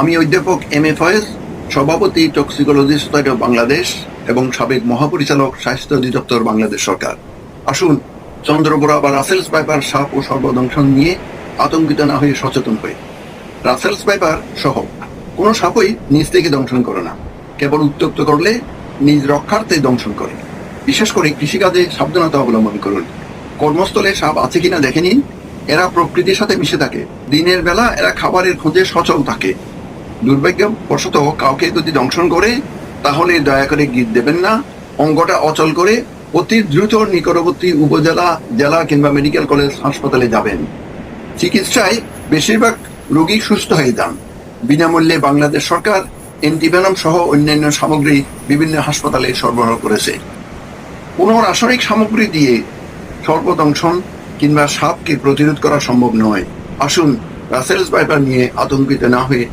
আমি অধ্যাপক M.A. ফয়েজ, সভাপতি টক্সিকোলজি সোসাইটি অব বাংলাদেশ এবং সাবেক মহাপরিচালক স্বাস্থ্য অধিদপ্তর বাংলাদেশ সরকার। আসুন চন্দ্রবোরা বা রাসেলস ভাইপার সাপ ও সর্বদংশন নিয়ে আতঙ্কিত না হয়ে সচেতন হই। রাসেলস ভাইপার সহ কোনো সাপই নিজ থেকে দংশন করে না, কেবল উত্ত্যক্ত করলে নিজ রক্ষার্থে দংশন করে। বিশেষ করে কৃষিকাজে সাবধানতা অবলম্বন করুন। কর্মস্থলে সাপ আছে কিনা দেখে নিন। এরা প্রকৃতির সাথে মিশে থাকে। দিনের বেলা এরা খাবারের খোঁজে সচল থাকে। দুর্ভাগ্যবশত কাউকে যদি দংশন করে তাহলে দয়া করে গিট দেবেন না। অঙ্গটা অচল করে অতি দ্রুত নিকটবর্তী উপজেলা, জেলা কিংবা মেডিকেল কলেজ হাসপাতালে যাবেন। চিকিৎসায় বেশিরভাগ রোগী সুস্থ হয়ে যান। বিনামূল্যে বাংলাদেশ সরকার অ্যান্টিভেনম সহ অন্যান্য সামগ্রী বিভিন্ন হাসপাতালে সরবরাহ করেছে। কোনো রাসায়নিক সামগ্রী দিয়ে সর্বদংশন কিংবা সাপকে প্রতিরোধ করা সম্ভব নয়। আসুন রাসেলস ভাইপার নিয়ে আতঙ্কিত না হয়ে